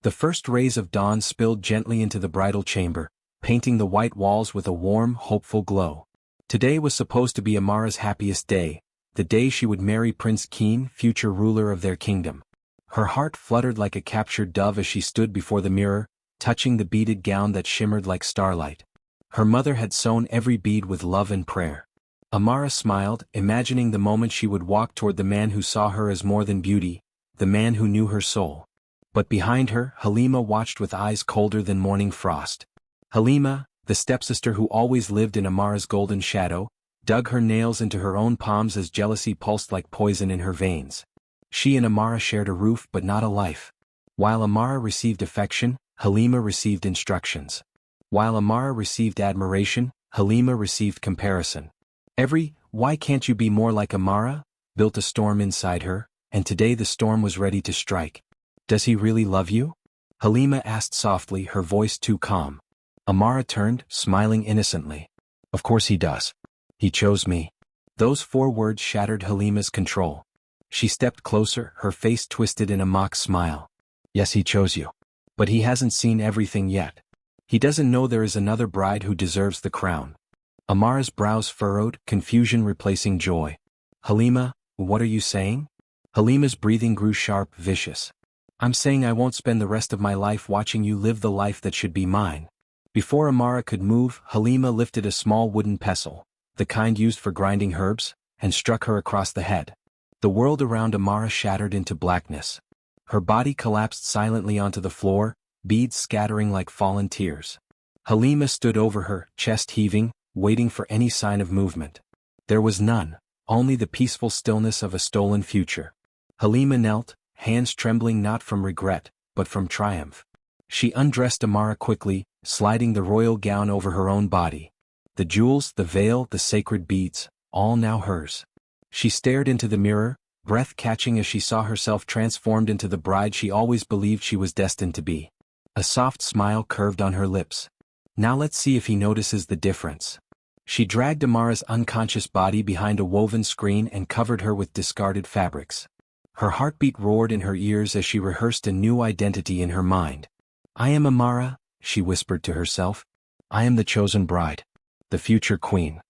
The first rays of dawn spilled gently into the bridal chamber, painting the white walls with a warm, hopeful glow. Today was supposed to be Amara's happiest day, the day she would marry Prince Keen, future ruler of their kingdom. Her heart fluttered like a captured dove as she stood before the mirror, touching the beaded gown that shimmered like starlight. Her mother had sewn every bead with love and prayer. Amara smiled, imagining the moment she would walk toward the man who saw her as more than beauty, the man who knew her soul. But behind her, Halima watched with eyes colder than morning frost. Halima, the stepsister who always lived in Amara's golden shadow, dug her nails into her own palms as jealousy pulsed like poison in her veins. She and Amara shared a roof but not a life. While Amara received affection, Halima received instructions. While Amara received admiration, Halima received comparison. Why can't you be more like Amara?" built a storm inside her, and today the storm was ready to strike. "Does he really love you?" Halima asked softly, her voice too calm. Amara turned, smiling innocently. "Of course he does. He chose me." Those 4 words shattered Halima's control. She stepped closer, her face twisted in a mock smile. "Yes, he chose you. But he hasn't seen everything yet. He doesn't know there is another bride who deserves the crown." Amara's brows furrowed, confusion replacing joy. "Halima, what are you saying?" Halima's breathing grew sharp, vicious. "I'm saying I won't spend the rest of my life watching you live the life that should be mine." Before Amara could move, Halima lifted a small wooden pestle, the kind used for grinding herbs, and struck her across the head. The world around Amara shattered into blackness. Her body collapsed silently onto the floor, beads scattering like fallen tears. Halima stood over her, chest heaving, waiting for any sign of movement. There was none, only the peaceful stillness of a stolen future. Halima knelt, hands trembling not from regret, but from triumph. She undressed Amara quickly, sliding the royal gown over her own body. The jewels, the veil, the sacred beads, all now hers. She stared into the mirror, breath catching as she saw herself transformed into the bride she always believed she was destined to be. A soft smile curved on her lips. Now let's see if he notices the difference. She dragged Amara's unconscious body behind a woven screen and covered her with discarded fabrics. Her heartbeat roared in her ears as she rehearsed a new identity in her mind. "I am Amara," she whispered to herself. "I am the chosen bride. The future queen."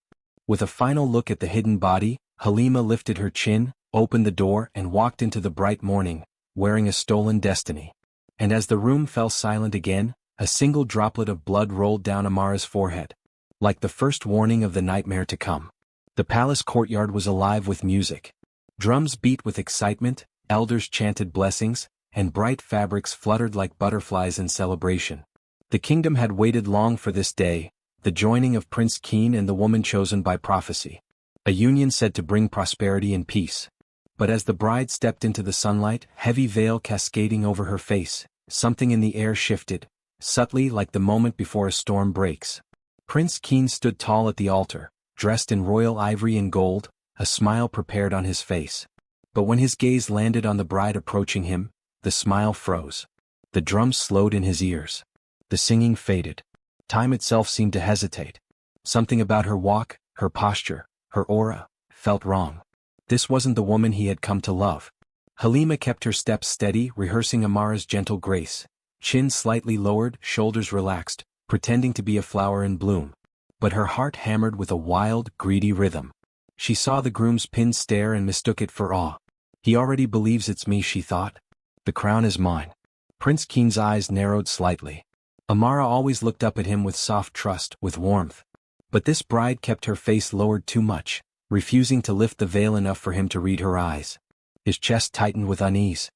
With a final look at the hidden body, Halima lifted her chin, opened the door and walked into the bright morning, wearing a stolen destiny. And as the room fell silent again, a single droplet of blood rolled down Amara's forehead. Like the first warning of the nightmare to come. The palace courtyard was alive with music. Drums beat with excitement, elders chanted blessings, and bright fabrics fluttered like butterflies in celebration. The kingdom had waited long for this day, the joining of Prince Keen and the woman chosen by prophecy. A union said to bring prosperity and peace. But as the bride stepped into the sunlight, heavy veil cascading over her face, something in the air shifted, subtly like the moment before a storm breaks. Prince Keen stood tall at the altar, dressed in royal ivory and gold, a smile prepared on his face. But when his gaze landed on the bride approaching him, the smile froze. The drums slowed in his ears. The singing faded. Time itself seemed to hesitate. Something about her walk, her posture, her aura, felt wrong. This wasn't the woman he had come to love. Halima kept her steps steady, rehearsing Amara's gentle grace, chin slightly lowered, shoulders relaxed, pretending to be a flower in bloom. But her heart hammered with a wild, greedy rhythm. She saw the groom's pinned stare and mistook it for awe. "He already believes it's me," she thought. "The crown is mine." Prince Keen's eyes narrowed slightly. Amara always looked up at him with soft trust, with warmth. But this bride kept her face lowered too much, refusing to lift the veil enough for him to read her eyes. His chest tightened with unease.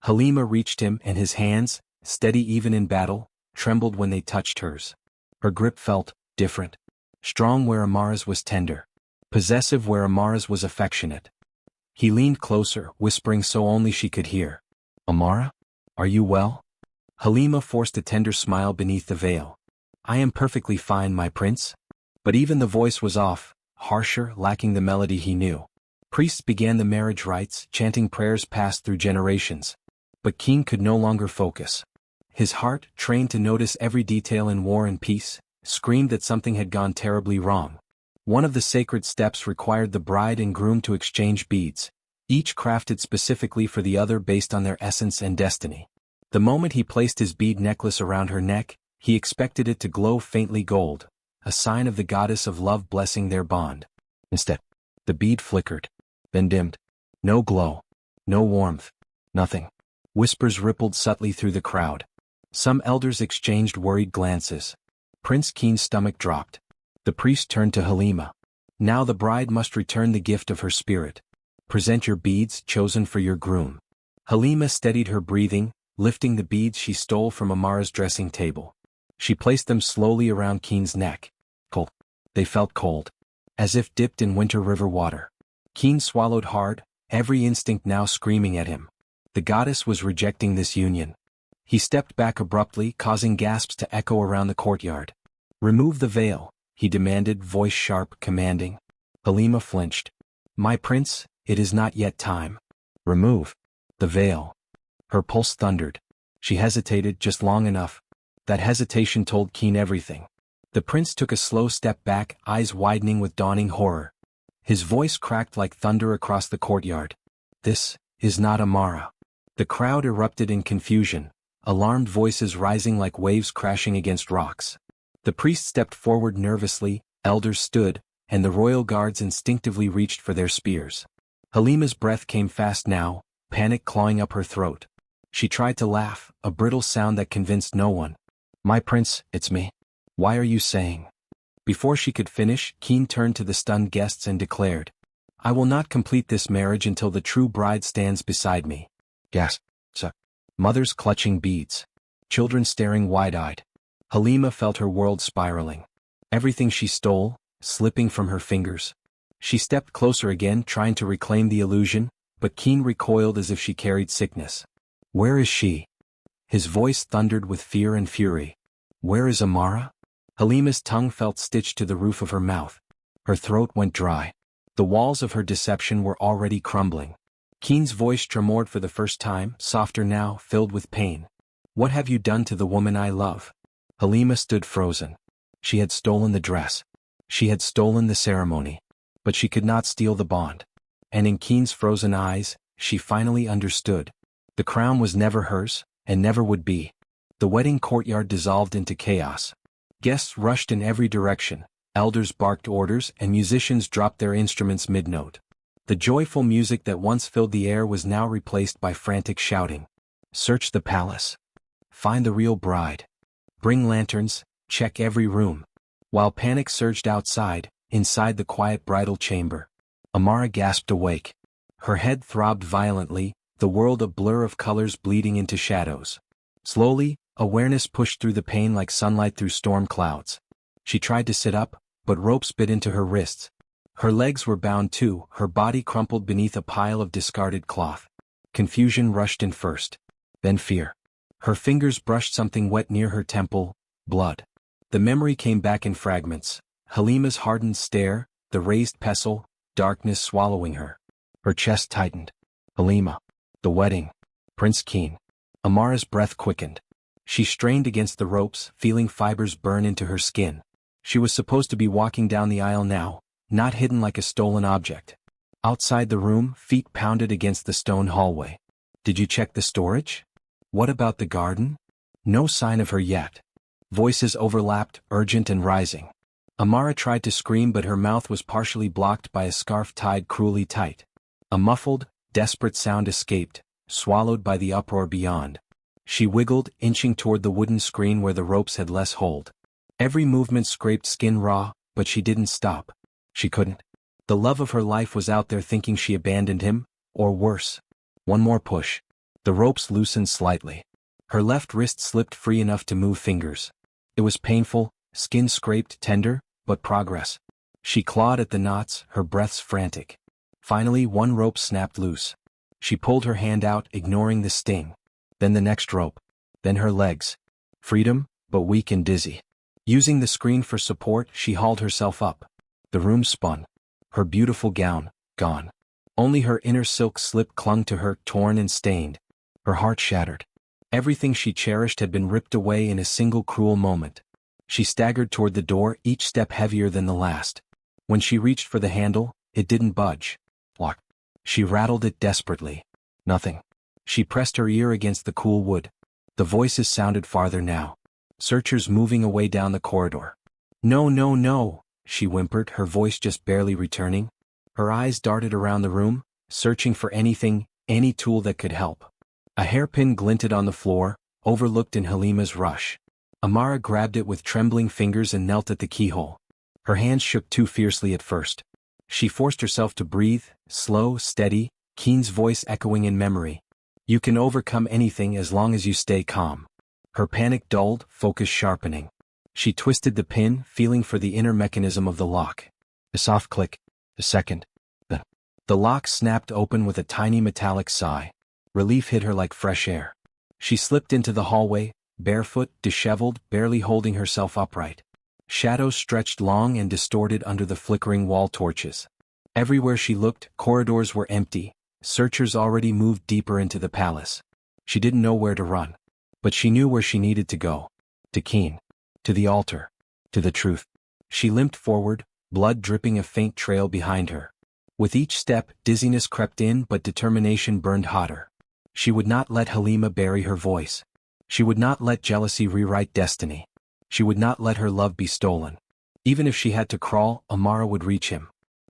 Halima reached him and his hands, steady even in battle, trembled when they touched hers. Her grip felt different. Strong where Amara's was tender. Possessive where Amara's was affectionate. He leaned closer, whispering so only she could hear. "Amara? Are you well?" Halima forced a tender smile beneath the veil. "I am perfectly fine, my prince." But even the voice was off, harsher, lacking the melody he knew. Priests began the marriage rites, chanting prayers passed through generations. But Keen could no longer focus. His heart, trained to notice every detail in war and peace, screamed that something had gone terribly wrong. One of the sacred steps required the bride and groom to exchange beads, each crafted specifically for the other based on their essence and destiny. The moment he placed his bead necklace around her neck, he expected it to glow faintly gold, a sign of the goddess of love blessing their bond. Instead, the bead flickered, then dimmed. No glow, no warmth, nothing. Whispers rippled subtly through the crowd. Some elders exchanged worried glances. Prince Keen's stomach dropped. The priest turned to Halima. Now the bride must return the gift of her spirit. Present your beads chosen for your groom. Halima steadied her breathing, lifting the beads she stole from Amara's dressing table. She placed them slowly around Keen's neck. Cold. They felt cold, as if dipped in winter river water. Keen swallowed hard, every instinct now screaming at him. The goddess was rejecting this union. He stepped back abruptly, causing gasps to echo around the courtyard. Remove the veil, he demanded, voice sharp, commanding. Halima flinched. My prince, it is not yet time. Remove the veil. Her pulse thundered. She hesitated just long enough. That hesitation told Keen everything. The prince took a slow step back, eyes widening with dawning horror. His voice cracked like thunder across the courtyard. This is not Amara. The crowd erupted in confusion, alarmed voices rising like waves crashing against rocks. The priest stepped forward nervously, elders stood, and the royal guards instinctively reached for their spears. Halima's breath came fast now, panic clawing up her throat. She tried to laugh, a brittle sound that convinced no one. My prince, it's me. Why are you saying? Before she could finish, Keen turned to the stunned guests and declared, I will not complete this marriage until the true bride stands beside me. Gasp. Mothers clutching beads. Children staring wide-eyed. Halima felt her world spiraling. Everything she stole, slipping from her fingers. She stepped closer again, trying to reclaim the illusion, but Keen recoiled as if she carried sickness. Where is she? His voice thundered with fear and fury. Where is Amara? Halima's tongue felt stitched to the roof of her mouth. Her throat went dry. The walls of her deception were already crumbling. Keen's voice tremored for the first time, softer now, filled with pain. What have you done to the woman I love? Halima stood frozen. She had stolen the dress. She had stolen the ceremony. But she could not steal the bond. And in Keen's frozen eyes, she finally understood. The crown was never hers, and never would be. The wedding courtyard dissolved into chaos. Guests rushed in every direction, elders barked orders, and musicians dropped their instruments mid-note. The joyful music that once filled the air was now replaced by frantic shouting. Search the palace. Find the real bride. Bring lanterns, check every room. While panic surged outside, inside the quiet bridal chamber, Amara gasped awake. Her head throbbed violently, the world a blur of colors bleeding into shadows. Slowly, awareness pushed through the pain like sunlight through storm clouds. She tried to sit up, but ropes bit into her wrists. Her legs were bound too, her body crumpled beneath a pile of discarded cloth. Confusion rushed in first. Then fear. Her fingers brushed something wet near her temple, blood. The memory came back in fragments. Halima's hardened stare, the raised pestle, darkness swallowing her. Her chest tightened. Halima. The wedding. Prince Keen. Amara's breath quickened. She strained against the ropes, feeling fibers burn into her skin. She was supposed to be walking down the aisle now, not hidden like a stolen object. Outside the room, feet pounded against the stone hallway. Did you check the storage? What about the garden? No sign of her yet. Voices overlapped, urgent and rising. Amara tried to scream, but her mouth was partially blocked by a scarf tied cruelly tight. A muffled, desperate sound escaped, swallowed by the uproar beyond. She wiggled, inching toward the wooden screen where the ropes had less hold. Every movement scraped skin raw, but she didn't stop. She couldn't. The love of her life was out there thinking she abandoned him, or worse. One more push. The ropes loosened slightly. Her left wrist slipped free enough to move fingers. It was painful, skin scraped, tender, but progress. She clawed at the knots, her breaths frantic. Finally, one rope snapped loose. She pulled her hand out, ignoring the sting. Then the next rope. Then her legs. Freedom, but weak and dizzy. Using the screen for support, she hauled herself up. The room spun. Her beautiful gown, gone. Only her inner silk slip clung to her, torn and stained. Her heart shattered. Everything she cherished had been ripped away in a single cruel moment. She staggered toward the door, each step heavier than the last. When she reached for the handle, it didn't budge. Locked. She rattled it desperately. Nothing. She pressed her ear against the cool wood. The voices sounded farther now. Searchers moving away down the corridor. "No, no, no," she whimpered, her voice just barely returning. Her eyes darted around the room, searching for anything, any tool that could help. A hairpin glinted on the floor, overlooked in Halima's rush. Amara grabbed it with trembling fingers and knelt at the keyhole. Her hands shook too fiercely at first. She forced herself to breathe, slow, steady, Keen's voice echoing in memory. "You can overcome anything as long as you stay calm." Her panic dulled, focus sharpening. She twisted the pin, feeling for the inner mechanism of the lock. A soft click. A second. The lock snapped open with a tiny metallic sigh. Relief hit her like fresh air. She slipped into the hallway, barefoot, disheveled, barely holding herself upright. Shadows stretched long and distorted under the flickering wall torches. Everywhere she looked, corridors were empty. Searchers already moved deeper into the palace. She didn't know where to run. But she knew where she needed to go. To Keen. To the altar. To the truth. She limped forward, blood dripping a faint trail behind her. With each step, dizziness crept in, but determination burned hotter. She would not let Halima bury her voice. She would not let jealousy rewrite destiny. She would not let her love be stolen. Even if she had to crawl, Amara would reach him.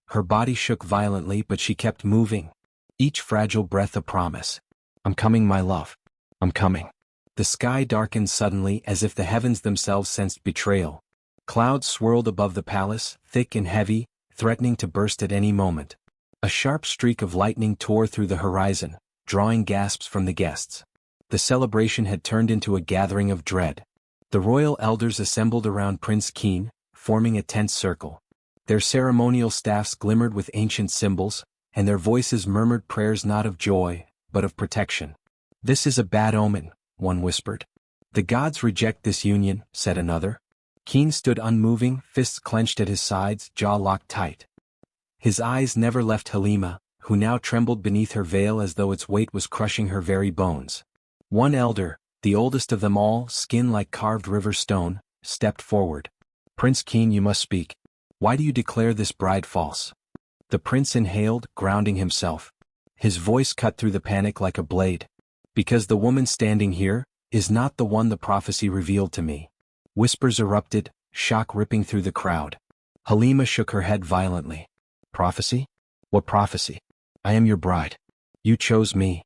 Her body shook violently, but she kept moving. Each fragile breath a promise. "I'm coming, my love. I'm coming." The sky darkened suddenly as if the heavens themselves sensed betrayal. Clouds swirled above the palace, thick and heavy, threatening to burst at any moment. A sharp streak of lightning tore through the horizon, drawing gasps from the guests. The celebration had turned into a gathering of dread. The royal elders assembled around Prince Keen, forming a tense circle. Their ceremonial staffs glimmered with ancient symbols, and their voices murmured prayers not of joy, but of protection. "This is a bad omen," one whispered. "The gods reject this union," said another. Keen stood unmoving, fists clenched at his sides, jaw locked tight. His eyes never left Halima, who now trembled beneath her veil as though its weight was crushing her very bones. One elder, the oldest of them all, skin like carved river stone, stepped forward. "Prince Keen, you must speak. Why do you declare this bride false?" The prince inhaled, grounding himself. His voice cut through the panic like a blade. "Because the woman standing here is not the one the prophecy revealed to me." Whispers erupted, shock ripping through the crowd. Halima shook her head violently. "Prophecy? What prophecy? I am your bride. You chose me."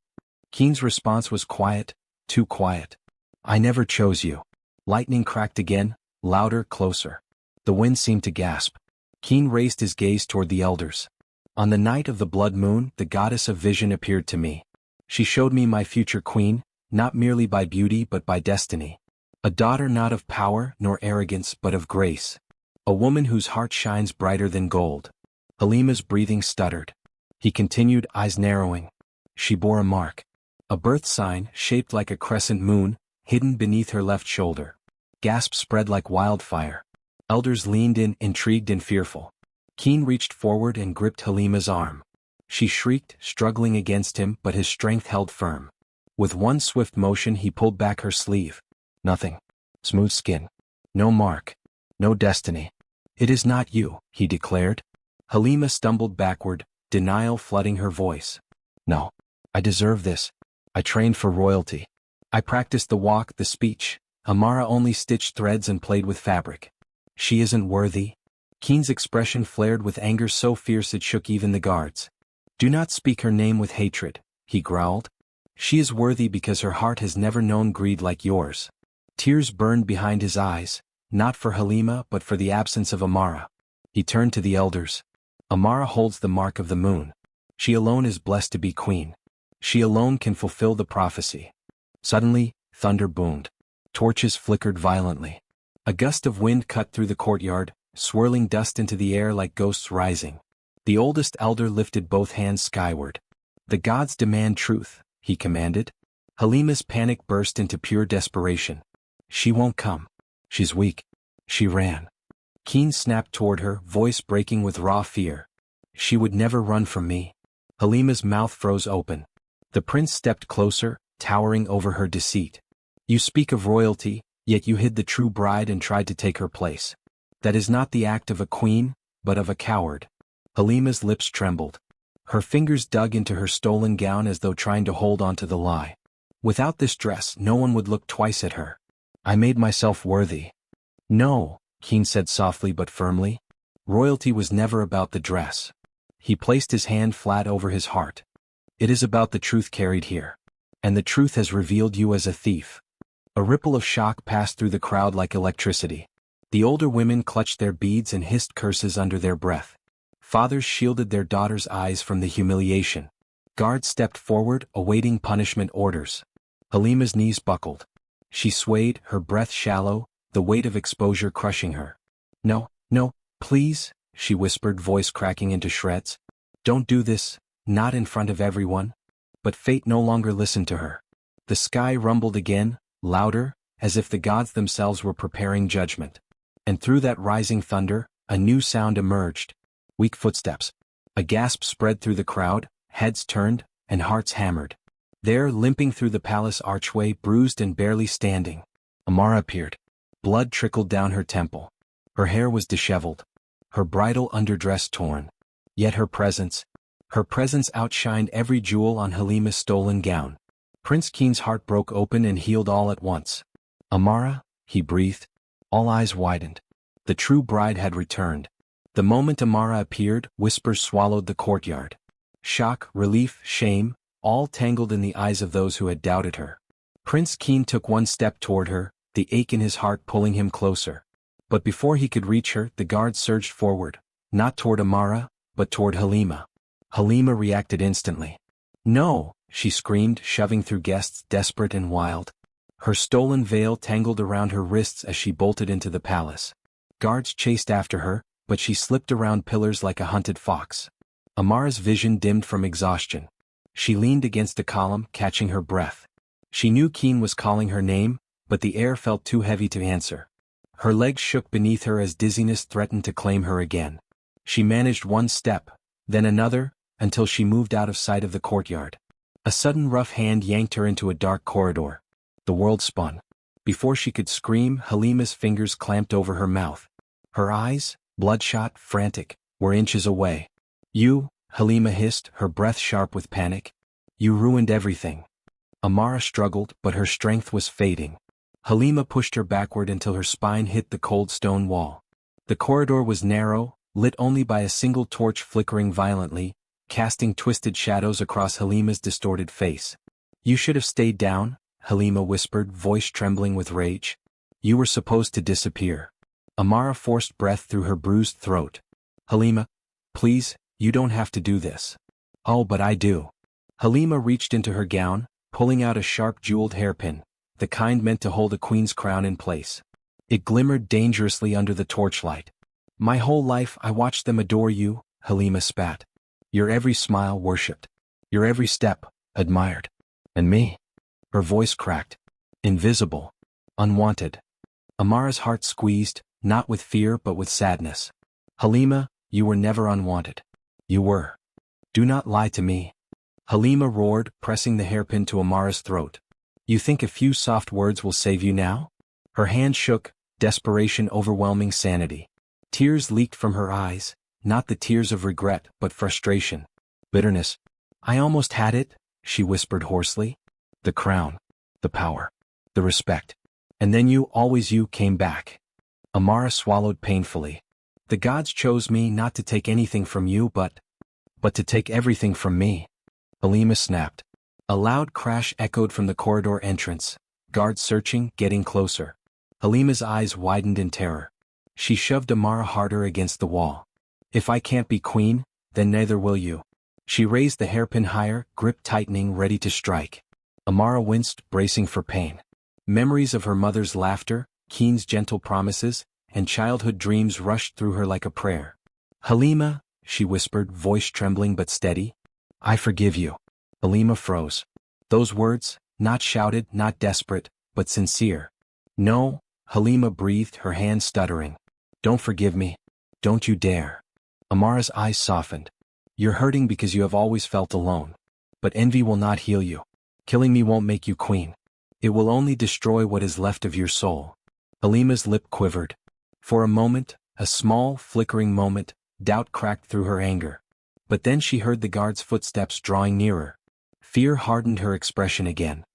Keen's response was quiet, too quiet. "I never chose you." Lightning cracked again, louder, closer. The wind seemed to gasp. Keen raised his gaze toward the elders. "On the night of the blood moon, the goddess of vision appeared to me. She showed me my future queen, not merely by beauty but by destiny. A daughter not of power nor arrogance but of grace. A woman whose heart shines brighter than gold." Halima's breathing stuttered. He continued, eyes narrowing. "She bore a mark. A birth sign, shaped like a crescent moon, hidden beneath her left shoulder." Gasps spread like wildfire. Elders leaned in, intrigued and fearful. Keen reached forward and gripped Halima's arm. She shrieked, struggling against him, but his strength held firm. With one swift motion he pulled back her sleeve. "Nothing. Smooth skin. No mark. No destiny." "It is not you," he declared. Halima stumbled backward, denial flooding her voice. "No. I deserve this. I trained for royalty. I practiced the walk, the speech. Amara only stitched threads and played with fabric. She isn't worthy." Keen's expression flared with anger so fierce it shook even the guards. "Do not speak her name with hatred," he growled. "She is worthy because her heart has never known greed like yours." Tears burned behind his eyes, not for Halima but for the absence of Amara. He turned to the elders. "Amara holds the mark of the moon. She alone is blessed to be queen. She alone can fulfill the prophecy." Suddenly, thunder boomed. Torches flickered violently. A gust of wind cut through the courtyard, swirling dust into the air like ghosts rising. The oldest elder lifted both hands skyward. "The gods demand truth," he commanded. Halima's panic burst into pure desperation. "She won't come. She's weak." She ran. Keen snapped toward her, voice breaking with raw fear. "She would never run from me." Halima's mouth froze open. The prince stepped closer, towering over her deceit. "You speak of royalty, yet you hid the true bride and tried to take her place. That is not the act of a queen, but of a coward." Halima's lips trembled. Her fingers dug into her stolen gown as though trying to hold on to the lie. Without this dress no one would look twice at her. I made myself worthy. No, Keen said softly but firmly. Royalty was never about the dress. He placed his hand flat over his heart. It is about the truth carried here. And the truth has revealed you as a thief. A ripple of shock passed through the crowd like electricity. The older women clutched their beads and hissed curses under their breath. Fathers shielded their daughters' eyes from the humiliation. Guards stepped forward, awaiting punishment orders. Halima's knees buckled. She swayed, her breath shallow, the weight of exposure crushing her. No, no, please, she whispered, voice cracking into shreds. Don't do this, not in front of everyone. But fate no longer listened to her. The sky rumbled again, louder, as if the gods themselves were preparing judgment. And through that rising thunder, a new sound emerged. Weak footsteps. A gasp spread through the crowd, heads turned, and hearts hammered. There, limping through the palace archway, bruised and barely standing, Amara appeared. Blood trickled down her temple. Her hair was disheveled. Her bridal underdress torn. Yet her presence outshined every jewel on Halima's stolen gown. Prince Keen's heart broke open and healed all at once. Amara, he breathed. All eyes widened. The true bride had returned. The moment Amara appeared, whispers swallowed the courtyard. Shock, relief, shame, all tangled in the eyes of those who had doubted her. Prince Keen took one step toward her, the ache in his heart pulling him closer. But before he could reach her, the guards surged forward, not toward Amara, but toward Halima. Halima reacted instantly. No, she screamed, shoving through guests, desperate and wild. Her stolen veil tangled around her wrists as she bolted into the palace. Guards chased after her, but she slipped around pillars like a hunted fox. Amara's vision dimmed from exhaustion. She leaned against a column, catching her breath. She knew Keen was calling her name, but the air felt too heavy to answer. Her legs shook beneath her as dizziness threatened to claim her again. She managed one step, then another, until she moved out of sight of the courtyard. A sudden rough hand yanked her into a dark corridor. The world spun. Before she could scream, Halima's fingers clamped over her mouth. Her eyes, bloodshot, frantic, were inches away. You, Halima hissed, her breath sharp with panic. You ruined everything. Amara struggled, but her strength was fading. Halima pushed her backward until her spine hit the cold stone wall. The corridor was narrow, lit only by a single torch flickering violently, casting twisted shadows across Halima's distorted face. You should have stayed down, Halima whispered, voice trembling with rage. You were supposed to disappear. Amara forced breath through her bruised throat. Halima, please, you don't have to do this. Oh, but I do. Halima reached into her gown, pulling out a sharp jeweled hairpin, the kind meant to hold a queen's crown in place. It glimmered dangerously under the torchlight. My whole life I watched them adore you, Halima spat. Your every smile worshipped. Your every step, admired. And me? Her voice cracked. Invisible. Unwanted. Amara's heart squeezed, not with fear but with sadness. Halima, you were never unwanted. You were. Do not lie to me. Halima roared, pressing the hairpin to Amara's throat. You think a few soft words will save you now? Her hand shook, desperation overwhelming sanity. Tears leaked from her eyes, not the tears of regret but frustration. Bitterness. I almost had it, she whispered hoarsely. The crown. The power. The respect. And then you, always you, came back. Amara swallowed painfully. The gods chose me not to take anything from you but to take everything from me. Halima snapped. A loud crash echoed from the corridor entrance, guards searching, getting closer. Halima's eyes widened in terror. She shoved Amara harder against the wall. If I can't be queen, then neither will you. She raised the hairpin higher, grip tightening, ready to strike. Amara winced, bracing for pain. Memories of her mother's laughter, Keen's gentle promises, and childhood dreams rushed through her like a prayer. Halima, she whispered, voice trembling but steady. I forgive you. Halima froze. Those words, not shouted, not desperate, but sincere. No, Halima breathed, her hand stuttering. Don't forgive me. Don't you dare. Amara's eyes softened. You're hurting because you have always felt alone. But envy will not heal you. Killing me won't make you queen. It will only destroy what is left of your soul. Halima's lip quivered. For a moment, a small, flickering moment, doubt cracked through her anger. But then she heard the guard's footsteps drawing nearer. Fear hardened her expression again.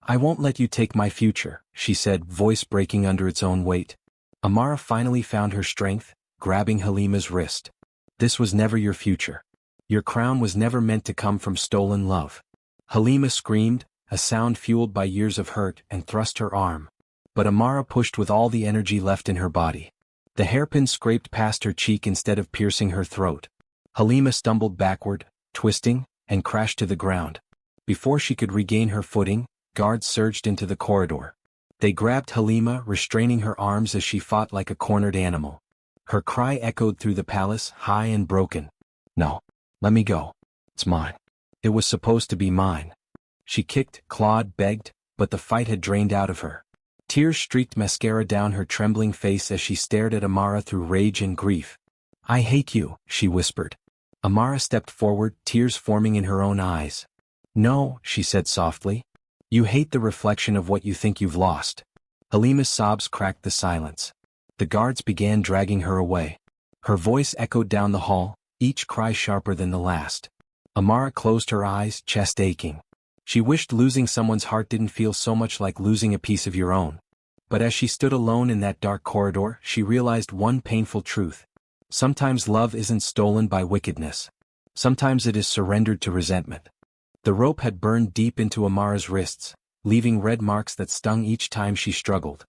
I won't let you take my future, she said, voice breaking under its own weight. Amara finally found her strength, grabbing Halima's wrist. This was never your future. Your crown was never meant to come from stolen love. Halima screamed, a sound fueled by years of hurt, and thrust her arm. But Amara pushed with all the energy left in her body. The hairpin scraped past her cheek instead of piercing her throat. Halima stumbled backward, twisting, and crashed to the ground. Before she could regain her footing, guards surged into the corridor. They grabbed Halima, restraining her arms as she fought like a cornered animal. Her cry echoed through the palace, high and broken. No. Let me go. It's mine. It was supposed to be mine. She kicked, clawed, begged, but the fight had drained out of her. Tears streaked mascara down her trembling face as she stared at Amara through rage and grief. I hate you, she whispered. Amara stepped forward, tears forming in her own eyes. No, she said softly. You hate the reflection of what you think you've lost. Halima's sobs cracked the silence. The guards began dragging her away. Her voice echoed down the hall, each cry sharper than the last. Amara closed her eyes, chest aching. She wished losing someone's heart didn't feel so much like losing a piece of your own. But as she stood alone in that dark corridor, she realized one painful truth. Sometimes love isn't stolen by wickedness. Sometimes it is surrendered to resentment. The rope had burned deep into Amara's wrists, leaving red marks that stung each time she struggled.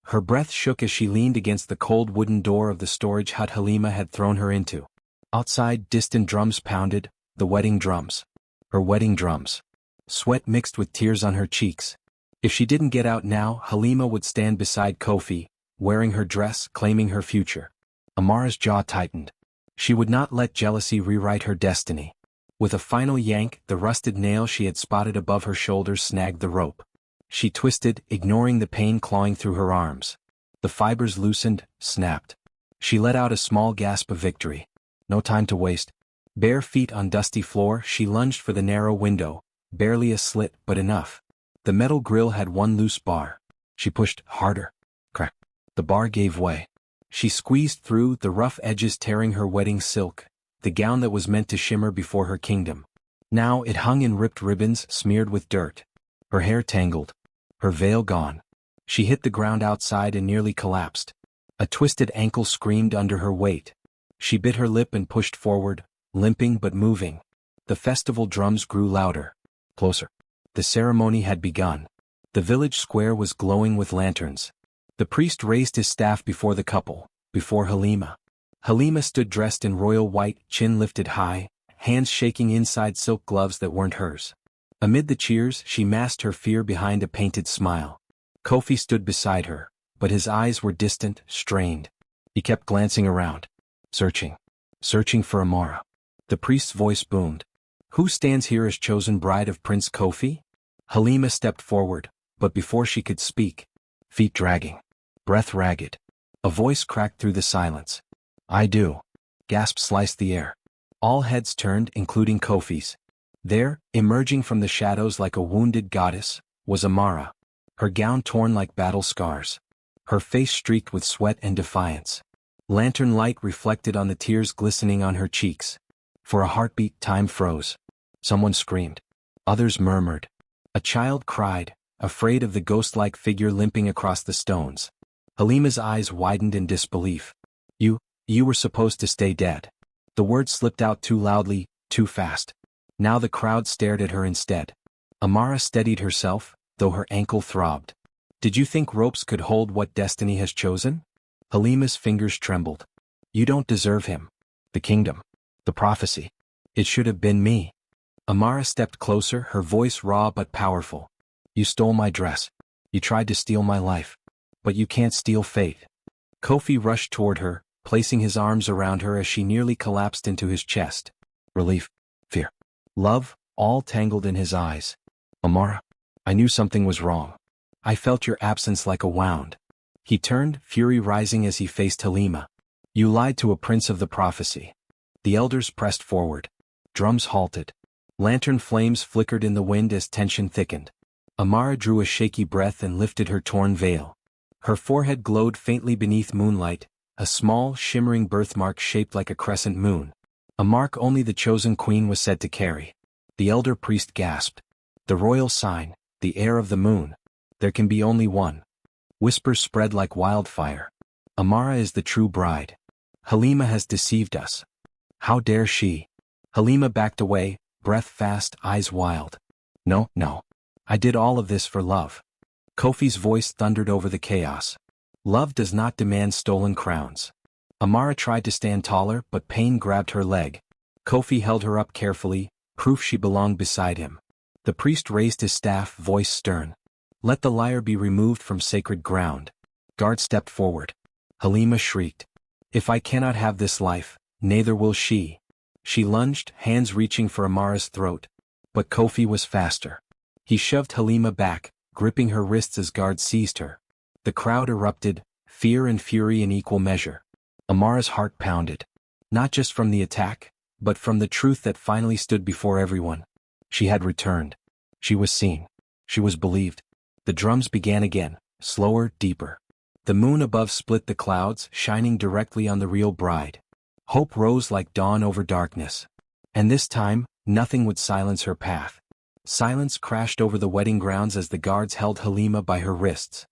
Her breath shook as she leaned against the cold wooden door of the storage hut Halima had thrown her into. Outside, distant drums pounded, the wedding drums. Her wedding drums. Sweat mixed with tears on her cheeks. If she didn't get out now, Halima would stand beside Kofi, wearing her dress, claiming her future. Amara's jaw tightened. She would not let jealousy rewrite her destiny. With a final yank, the rusted nail she had spotted above her shoulders snagged the rope. She twisted, ignoring the pain clawing through her arms. The fibers loosened, snapped. She let out a small gasp of victory. No time to waste. Bare feet on dusty floor, she lunged for the narrow window, barely a slit, but enough. The metal grill had one loose bar. She pushed harder. Crack. The bar gave way. She squeezed through, the rough edges tearing her wedding silk, the gown that was meant to shimmer before her kingdom. Now it hung in ripped ribbons smeared with dirt. Her hair tangled. Her veil gone. She hit the ground outside and nearly collapsed. A twisted ankle screamed under her weight. She bit her lip and pushed forward, limping but moving. The festival drums grew louder. Closer. The ceremony had begun. The village square was glowing with lanterns. The priest raised his staff before the couple, before Halima. Halima stood dressed in royal white, chin lifted high, hands shaking inside silk gloves that weren't hers. Amid the cheers, she masked her fear behind a painted smile. Kofi stood beside her, but his eyes were distant, strained. He kept glancing around. Searching for Amara. The priest's voice boomed. Who stands here as chosen bride of Prince Kofi? Halima stepped forward, but before she could speak, feet dragging, breath ragged, a voice cracked through the silence. I do. Gasps sliced the air. All heads turned, including Kofi's. There, emerging from the shadows like a wounded goddess, was Amara. Her gown torn like battle scars. Her face streaked with sweat and defiance. Lantern light reflected on the tears glistening on her cheeks. For a heartbeat, time froze. Someone screamed. Others murmured. A child cried, afraid of the ghost-like figure limping across the stones. Halima's eyes widened in disbelief. You were supposed to stay dead. The words slipped out too loudly, too fast. Now the crowd stared at her instead. Amara steadied herself, though her ankle throbbed. Did you think ropes could hold what destiny has chosen? Halima's fingers trembled. You don't deserve him. The kingdom. The prophecy. It should have been me. Amara stepped closer, her voice raw but powerful. You stole my dress. You tried to steal my life. But you can't steal fate. Kofi rushed toward her, placing his arms around her as she nearly collapsed into his chest. Relief, fear, love, all tangled in his eyes. Amara, I knew something was wrong. I felt your absence like a wound. He turned, fury rising as he faced Halima. You lied to a prince of the prophecy. The elders pressed forward. Drums halted. Lantern flames flickered in the wind as tension thickened. Amara drew a shaky breath and lifted her torn veil. Her forehead glowed faintly beneath moonlight, a small, shimmering birthmark shaped like a crescent moon. A mark only the chosen queen was said to carry. The elder priest gasped. The royal sign, The heir of the moon. There can be only one. Whispers spread like wildfire. Amara is the true bride. Halima has deceived us. How dare she? Halima backed away, breath fast, eyes wild. No, no. I did all of this for love. Kofi's voice thundered over the chaos. Love does not demand stolen crowns. Amara tried to stand taller, but pain grabbed her leg. Kofi held her up carefully, proof she belonged beside him. The priest raised his staff, voice stern. Let the liar be removed from sacred ground. Guard stepped forward. Halima shrieked. If I cannot have this life, neither will she. She lunged, hands reaching for Amara's throat. But Kofi was faster. He shoved Halima back, gripping her wrists as guards seized her. The crowd erupted, fear and fury in equal measure. Amara's heart pounded. Not just from the attack, but from the truth that finally stood before everyone. She had returned. She was seen. She was believed. The drums began again, slower, deeper. The moon above split the clouds, shining directly on the real bride. Hope rose like dawn over darkness. And this time, nothing would silence her path. Silence crashed over the wedding grounds as the guards held Halima by her wrists.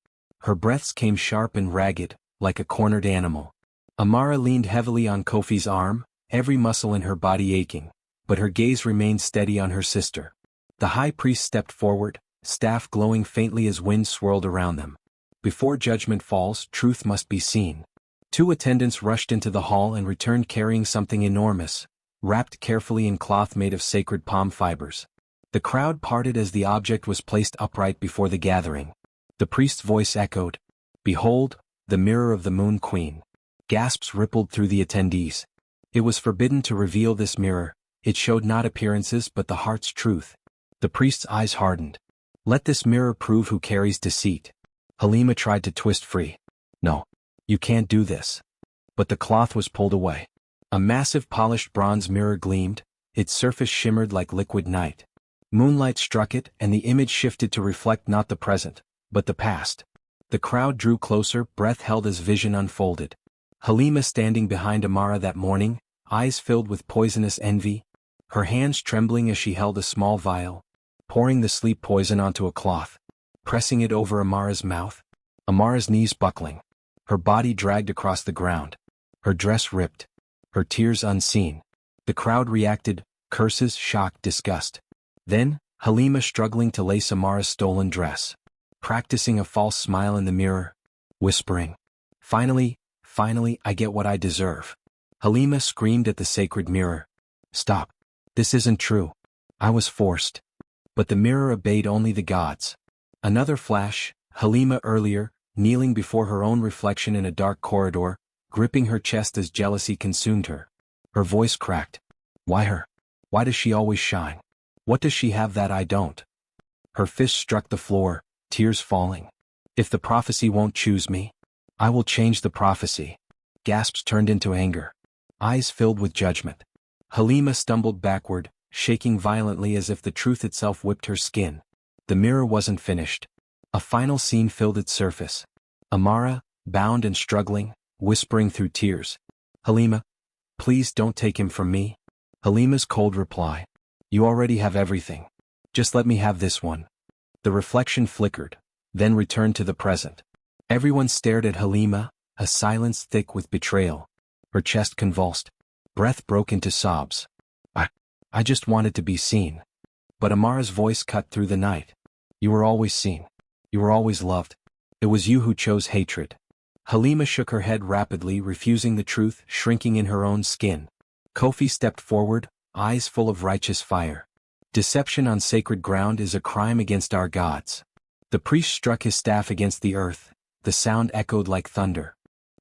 Her breaths came sharp and ragged, like a cornered animal. Amara leaned heavily on Kofi's arm, every muscle in her body aching, but her gaze remained steady on her sister. The high priest stepped forward, staff glowing faintly as wind swirled around them. Before judgment falls, truth must be seen. 2 attendants rushed into the hall and returned carrying something enormous, wrapped carefully in cloth made of sacred palm fibers. The crowd parted as the object was placed upright before the gathering. The priest's voice echoed, "Behold, the mirror of the Moon Queen." Gasps rippled through the attendees. It was forbidden to reveal this mirror, it showed not appearances but the heart's truth. The priest's eyes hardened. Let this mirror prove who carries deceit. Halima tried to twist free. No. You can't do this. But the cloth was pulled away. A massive polished bronze mirror gleamed, its surface shimmered like liquid night. Moonlight struck it and the image shifted to reflect not the present, but the past. The crowd drew closer, breath held as vision unfolded. Halima standing behind Amara that morning, eyes filled with poisonous envy, her hands trembling as she held a small vial, pouring the sleep poison onto a cloth, pressing it over Amara's mouth. Amara's knees buckling. Her body dragged across the ground. Her dress ripped. Her tears unseen. The crowd reacted, curses, shock, disgust. Then, Halima struggling to lace Amara's stolen dress. Practicing a false smile in the mirror. Whispering. Finally, I get what I deserve. Halima screamed at the sacred mirror. Stop. This isn't true. I was forced. But the mirror obeyed only the gods. Another flash, Halima earlier, kneeling before her own reflection in a dark corridor, gripping her chest as jealousy consumed her. Her voice cracked. Why her? Why does she always shine? What does she have that I don't? Her fist struck the floor, tears falling. If the prophecy won't choose me, I will change the prophecy. Gasps turned into anger. Eyes filled with judgment. Halima stumbled backward, shaking violently as if the truth itself whipped her skin. The mirror wasn't finished. A final scene filled its surface. Amara, bound and struggling, whispering through tears. Halima, please don't take him from me. Halima's cold reply. You already have everything. Just let me have this one. The reflection flickered, then returned to the present. Everyone stared at Halima, a silence thick with betrayal. Her chest convulsed. Breath broke into sobs. I just wanted to be seen. But Amara's voice cut through the night. You were always seen. You were always loved. It was you who chose hatred. Halima shook her head rapidly, refusing the truth, shrinking in her own skin. Kofi stepped forward, eyes full of righteous fire. Deception on sacred ground is a crime against our gods. The priest struck his staff against the earth, the sound echoed like thunder.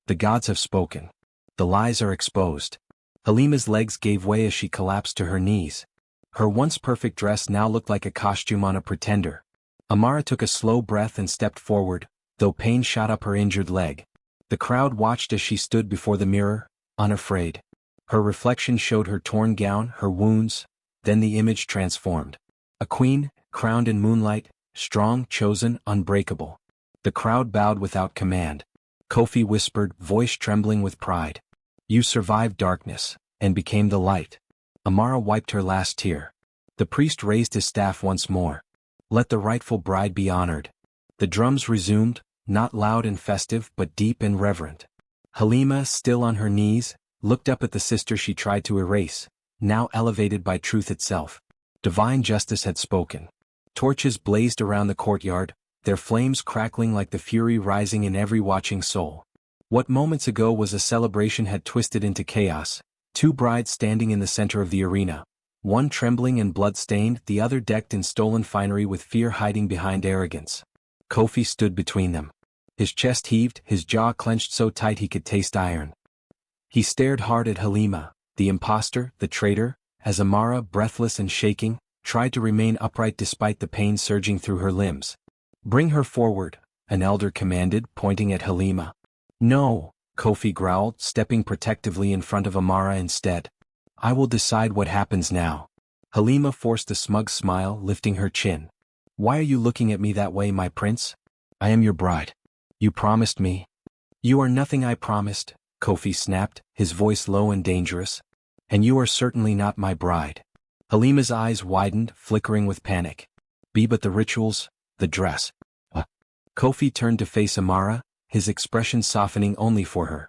The gods have spoken. The lies are exposed. Halima's legs gave way as she collapsed to her knees. Her once perfect dress now looked like a costume on a pretender. Amara took a slow breath and stepped forward, though pain shot up her injured leg. The crowd watched as she stood before the mirror, unafraid. Her reflection showed her torn gown, her wounds, then the image transformed. A queen, crowned in moonlight, strong, chosen, unbreakable. The crowd bowed without command. Kofi whispered, voice trembling with pride. You survived darkness, and became the light. Amara wiped her last tear. The priest raised his staff once more. Let the rightful bride be honored. The drums resumed, not loud and festive but deep and reverent. Halima, still on her knees, looked up at the sister she tried to erase, now elevated by truth itself. Divine justice had spoken. Torches blazed around the courtyard, their flames crackling like the fury rising in every watching soul. What moments ago was a celebration had twisted into chaos, two brides standing in the center of the arena, one trembling and blood-stained, the other decked in stolen finery with fear hiding behind arrogance. Kofi stood between them. His chest heaved, his jaw clenched so tight he could taste iron. He stared hard at Halima, the impostor, the traitor, as Amara, breathless and shaking, tried to remain upright despite the pain surging through her limbs. "Bring her forward," an elder commanded, pointing at Halima. "No," Kofi growled, stepping protectively in front of Amara instead. "I will decide what happens now." Halima forced a smug smile, lifting her chin. "Why are you looking at me that way, my prince? I am your bride. You promised me." "You are nothing I promised," Kofi snapped, his voice low and dangerous. "And you are certainly not my bride." Halima's eyes widened, flickering with panic. "Be but the rituals, the dress." Kofi turned to face Amara, his expression softening only for her.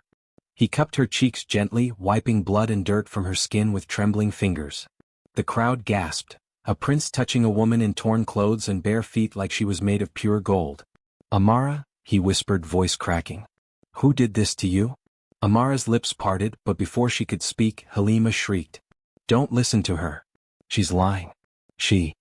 He cupped her cheeks gently, wiping blood and dirt from her skin with trembling fingers. The crowd gasped. A prince touching a woman in torn clothes and bare feet like she was made of pure gold. "Amara," he whispered, voice cracking. "Who did this to you?" Amara's lips parted, but before she could speak, Halima shrieked. "Don't listen to her. She's lying. She—"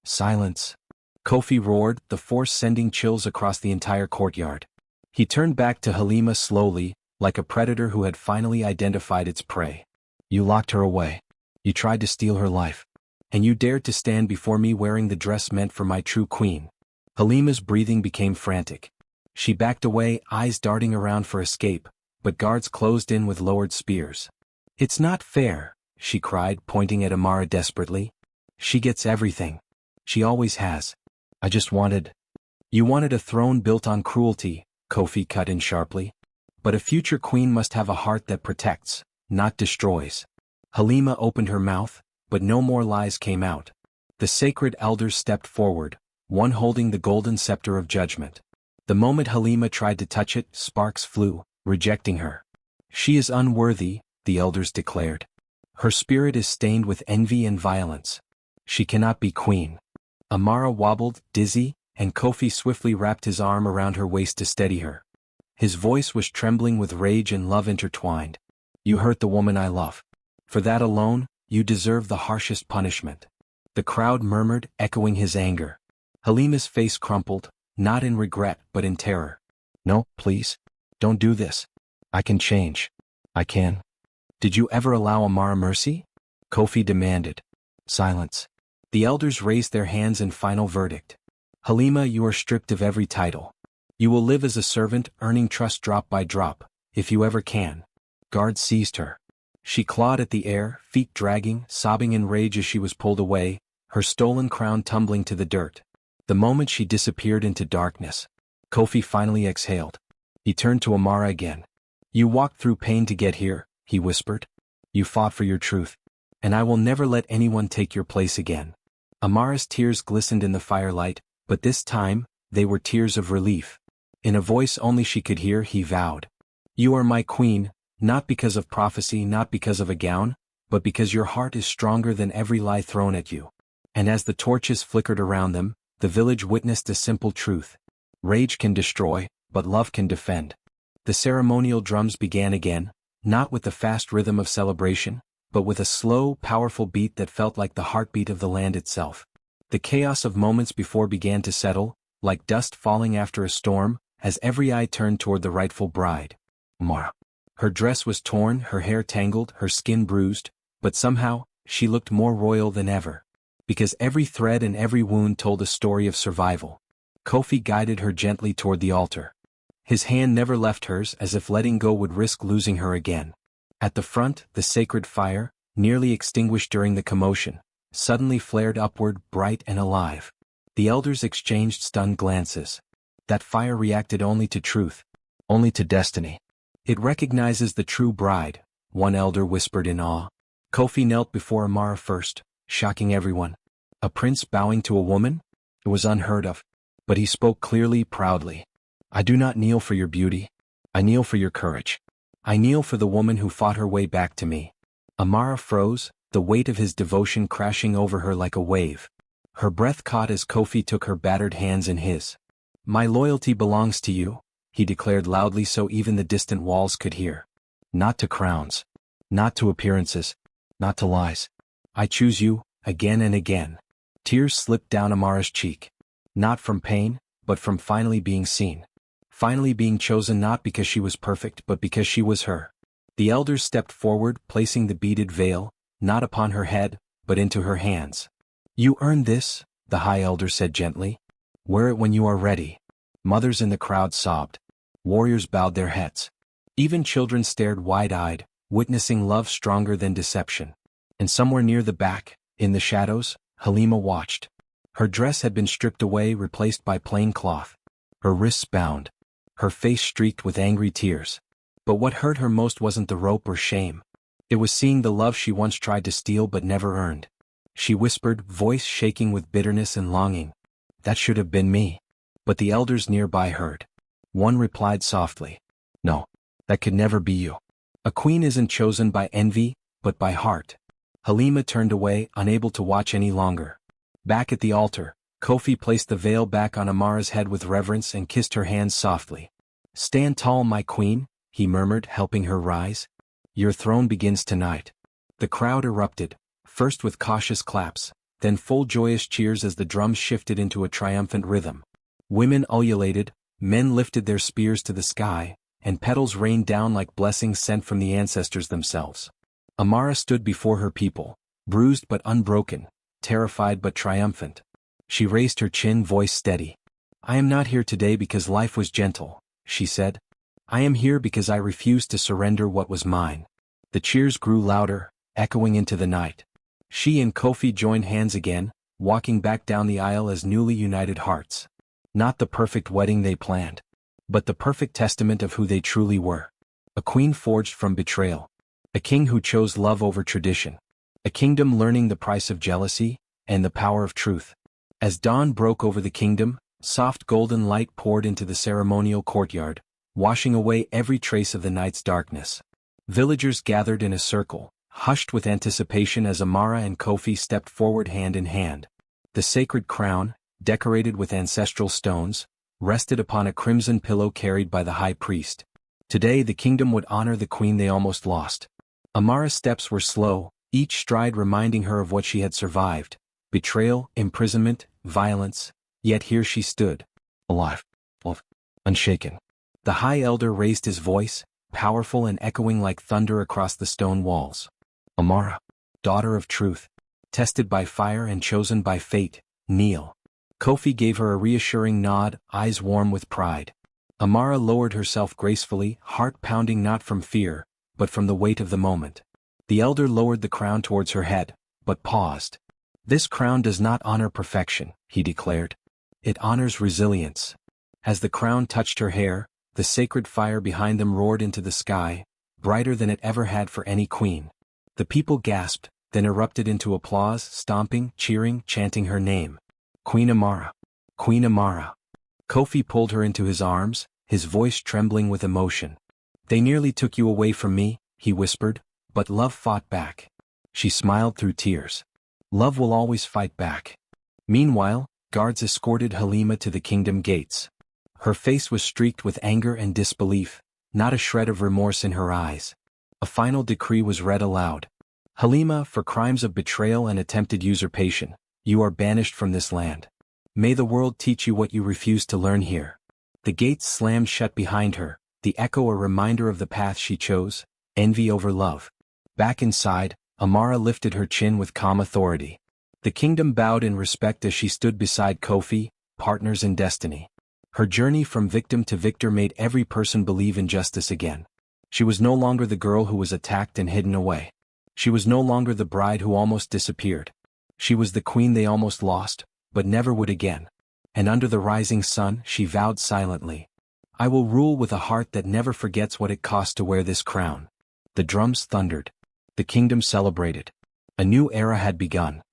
"Silence," Kofi roared, the force sending chills across the entire courtyard. He turned back to Halima slowly, like a predator who had finally identified its prey. "You locked her away. You tried to steal her life. And you dared to stand before me wearing the dress meant for my true queen." Halima's breathing became frantic. She backed away, eyes darting around for escape, but guards closed in with lowered spears. "It's not fair," she cried, pointing at Amara desperately. "She gets everything. She always has. I just wanted—" "You wanted a throne built on cruelty," Kofi cut in sharply. "But a future queen must have a heart that protects, not destroys." Halima opened her mouth, but no more lies came out. The sacred elders stepped forward, one holding the golden scepter of judgment. The moment Halima tried to touch it, sparks flew, rejecting her. "She is unworthy," the elders declared. "Her spirit is stained with envy and violence. She cannot be queen." Amara wobbled, dizzy, and Kofi swiftly wrapped his arm around her waist to steady her. His voice was trembling with rage and love intertwined. "You hurt the woman I love. For that alone, you deserve the harshest punishment." The crowd murmured, echoing his anger. Halima's face crumpled, not in regret but in terror. "No, please. Don't do this. I can change. I can." "Did you ever allow Amara mercy?" Kofi demanded. Silence. The elders raised their hands in final verdict. "Halima, you are stripped of every title. You will live as a servant, earning trust drop by drop, if you ever can." Guards seized her. She clawed at the air, feet dragging, sobbing in rage as she was pulled away, her stolen crown tumbling to the dirt. The moment she disappeared into darkness, Kofi finally exhaled. He turned to Amara again. "You walked through pain to get here," he whispered. "You fought for your truth. And I will never let anyone take your place again." Amara's tears glistened in the firelight, but this time, they were tears of relief. In a voice only she could hear, he vowed. "You are my queen, not because of prophecy, not because of a gown, but because your heart is stronger than every lie thrown at you." And as the torches flickered around them, the village witnessed a simple truth. Rage can destroy, but love can defend. The ceremonial drums began again, not with the fast rhythm of celebration, but with a slow, powerful beat that felt like the heartbeat of the land itself. The chaos of moments before began to settle, like dust falling after a storm, as every eye turned toward the rightful bride. Amara. Her dress was torn, her hair tangled, her skin bruised, but somehow, she looked more royal than ever. Because every thread and every wound told a story of survival. Kofi guided her gently toward the altar. His hand never left hers, as if letting go would risk losing her again. At the front, the sacred fire, nearly extinguished during the commotion, suddenly flared upward, bright and alive. The elders exchanged stunned glances. That fire reacted only to truth, only to destiny. "It recognizes the true bride," one elder whispered in awe. Kofi knelt before Amara first, shocking everyone. A prince bowing to a woman? It was unheard of. But he spoke clearly, proudly. I do not kneel for your beauty. I kneel for your courage. I kneel for the woman who fought her way back to me. Amara froze, the weight of his devotion crashing over her like a wave. Her breath caught as Kofi took her battered hands in his. My loyalty belongs to you, he declared loudly so even the distant walls could hear. Not to crowns. Not to appearances. Not to lies. I choose you, again and again. Tears slipped down Amara's cheek. Not from pain, but from finally being seen. Finally being chosen not because she was perfect but because she was her. The elders stepped forward, placing the beaded veil, not upon her head, but into her hands. You earned this, the high elder said gently. Wear it when you are ready. Mothers in the crowd sobbed. Warriors bowed their heads. Even children stared wide-eyed, witnessing love stronger than deception. And somewhere near the back, in the shadows, Halima watched. Her dress had been stripped away, replaced by plain cloth. Her wrists bound. Her face streaked with angry tears. But what hurt her most wasn't the rope or shame. It was seeing the love she once tried to steal but never earned. She whispered, voice shaking with bitterness and longing. That should have been me. But the elders nearby heard. One replied softly. No, that could never be you. A queen isn't chosen by envy, but by heart. Halima turned away, unable to watch any longer. Back at the altar, Kofi placed the veil back on Amara's head with reverence and kissed her hands softly. Stand tall, my queen, he murmured, helping her rise. Your throne begins tonight. The crowd erupted, first with cautious claps, then full joyous cheers as the drums shifted into a triumphant rhythm. Women ululated, men lifted their spears to the sky, and petals rained down like blessings sent from the ancestors themselves. Amara stood before her people, bruised but unbroken, terrified but triumphant. She raised her chin, voice steady. I am not here today because life was gentle, she said. I am here because I refused to surrender what was mine. The cheers grew louder, echoing into the night. She and Kofi joined hands again, walking back down the aisle as newly united hearts. Not the perfect wedding they planned, but the perfect testament of who they truly were. A queen forged from betrayal. A king who chose love over tradition. A kingdom learning the price of jealousy, and the power of truth. As dawn broke over the kingdom, soft golden light poured into the ceremonial courtyard, washing away every trace of the night's darkness. Villagers gathered in a circle, hushed with anticipation as Amara and Kofi stepped forward hand in hand. The sacred crown, decorated with ancestral stones, rested upon a crimson pillow carried by the high priest. Today the kingdom would honor the queen they almost lost. Amara's steps were slow, each stride reminding her of what she had survived. Betrayal, imprisonment, violence, yet here she stood, alive, unshaken. The high elder raised his voice, powerful and echoing like thunder across the stone walls. Amara, daughter of truth, tested by fire and chosen by fate, kneel. Kofi gave her a reassuring nod, eyes warm with pride. Amara lowered herself gracefully, heart pounding not from fear, but from the weight of the moment. The elder lowered the crown towards her head, but paused. This crown does not honor perfection, he declared. It honors resilience. As the crown touched her hair, the sacred fire behind them roared into the sky, brighter than it ever had for any queen. The people gasped, then erupted into applause, stomping, cheering, chanting her name. Queen Amara. Queen Amara. Kofi pulled her into his arms, his voice trembling with emotion. They nearly took you away from me, he whispered, but love fought back. She smiled through tears. Love will always fight back. Meanwhile, guards escorted Halima to the kingdom gates. Her face was streaked with anger and disbelief, not a shred of remorse in her eyes. A final decree was read aloud. Halima, for crimes of betrayal and attempted usurpation, you are banished from this land. May the world teach you what you refused to learn here. The gates slammed shut behind her, the echo a reminder of the path she chose, envy over love. Back inside, Amara lifted her chin with calm authority. The kingdom bowed in respect as she stood beside Kofi, partners in destiny. Her journey from victim to victor made every person believe in justice again. She was no longer the girl who was attacked and hidden away. She was no longer the bride who almost disappeared. She was the queen they almost lost, but never would again. And under the rising sun, she vowed silently, I will rule with a heart that never forgets what it cost to wear this crown. The drums thundered. The kingdom celebrated. A new era had begun.